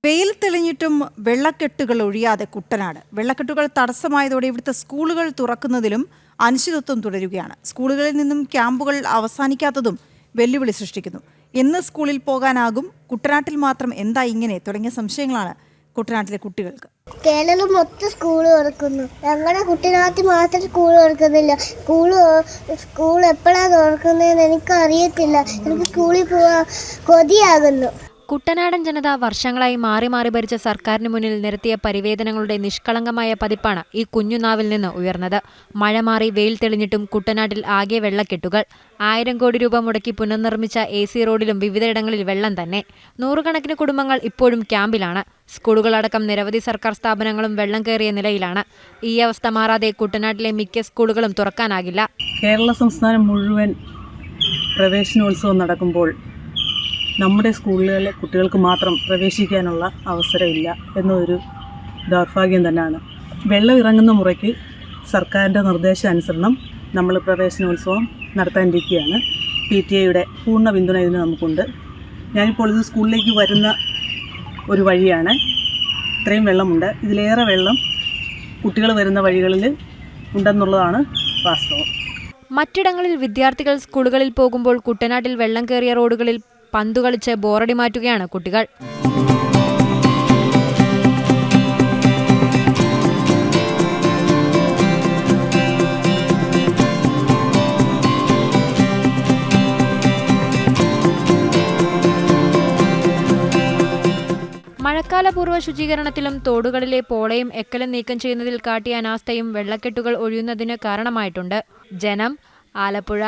വെയിൽ തെളിഞ്ഞിട്ടും വെള്ളക്കെട്ടുകൾ ഒഴിയാതെ കുട്ടനാട്. വെള്ളക്കെട്ടുകൾ തടസ്സമായതോടെ ഇവിടുത്തെ സ്കൂളുകൾ തുറക്കുന്നതിലും അനിശ്ചിതത്വം തുടരുകയാണ്. സ്കൂളുകളിൽ നിന്നും ക്യാമ്പുകൾ അവസാനിക്കാത്തതും വെല്ലുവിളി സൃഷ്ടിക്കുന്നു. എന്ന് സ്കൂളിൽ പോകാനാകും, കുട്ടനാട്ടിൽ മാത്രം എന്താ ഇങ്ങനെ തുടങ്ങിയ സംശയങ്ങളാണ് കുട്ടനാട്ടിലെ കുട്ടികൾക്ക്. കേരളം മൊത്തം സ്കൂൾ തുറക്കുന്നു, ഞങ്ങളുടെ കുട്ടനാട്ടിൽ മാത്രം സ്കൂൾ തുറക്കുന്നില്ല. സ്കൂൾ എപ്പോഴാണ് തുറക്കുന്നതെന്ന് എനിക്ക് അറിയത്തില്ല. എനിക്ക് സ്കൂളിൽ പോകാൻ കൊതിയാകുന്നു. കുട്ടനാടൻ ജനത വർഷങ്ങളായി മാറി മാറി ഭരിച്ച സർക്കാരിന് മുന്നിൽ നിരത്തിയ പരിവേദനങ്ങളുടെ നിഷ്കളങ്കമായ പതിപ്പാണ് ഈ കുഞ്ഞുനാവിൽ നിന്ന് ഉയർന്നത്. മഴ മാറി വെയിൽ തെളിഞ്ഞിട്ടും കുട്ടനാട്ടിൽ ആകെ വെള്ളക്കെട്ടുകൾ. 1000 കോടി രൂപ മുടക്കി പുനർനിർമ്മിച്ച AC റോഡിലും വിവിധയിടങ്ങളിൽ വെള്ളം തന്നെ. നൂറുകണക്കിന് കുടുംബങ്ങൾ ഇപ്പോഴും ക്യാമ്പിലാണ്. സ്കൂളുകളടക്കം നിരവധി സർക്കാർ സ്ഥാപനങ്ങളും വെള്ളം കയറിയ നിലയിലാണ്. ഈ അവസ്ഥ മാറാതെ കുട്ടനാട്ടിലെ മിക്ക സ്കൂളുകളും തുറക്കാനാകില്ല. കേരള സംസ്ഥാനം മുഴുവൻ പ്രവേശനോത്സവം നടക്കുമ്പോൾ നമ്മുടെ സ്കൂളുകളിലെ കുട്ടികൾക്ക് മാത്രം പ്രവേശിക്കാനുള്ള അവസരമില്ല എന്നൊരു ദൗർഭാഗ്യം തന്നെയാണ്. വെള്ളം ഇറങ്ങുന്ന മുറയ്ക്ക് സർക്കാരിൻ്റെ നിർദ്ദേശാനുസരണം നമ്മൾ പ്രവേശനോത്സവം നടത്താനിരിക്കുകയാണ്. PTA പൂർണ്ണ പിന്തുണ ഇതിന് നമുക്കുണ്ട്. ഞാനിപ്പോൾ ഇത് സ്കൂളിലേക്ക് വരുന്ന ഒരു വഴിയാണ്. ഇത്രയും വെള്ളമുണ്ട്. ഇതിലേറെ വെള്ളം കുട്ടികൾ വരുന്ന വഴികളിൽ ഉണ്ടെന്നുള്ളതാണ് വാസ്തവം. മറ്റിടങ്ങളിൽ വിദ്യാർത്ഥികൾ സ്കൂളുകളിൽ പോകുമ്പോൾ കുട്ടനാട്ടിൽ വെള്ളം കയറിയ റോഡുകളിൽ പന്തുകളിച്ച് ബോറടി മാറ്റുകയാണ് കുട്ടികൾ. മഴക്കാലപൂർവ്വ ശുചീകരണത്തിലും തോടുകളിലെ പോളയും എക്കലും നീക്കം ചെയ്യുന്നതിൽ കാട്ടിയ അനാസ്ഥയും വെള്ളക്കെട്ടുകൾ ഒഴിയുന്നതിന് കാരണമായിട്ടുണ്ട്. ജനം, ആലപ്പുഴ.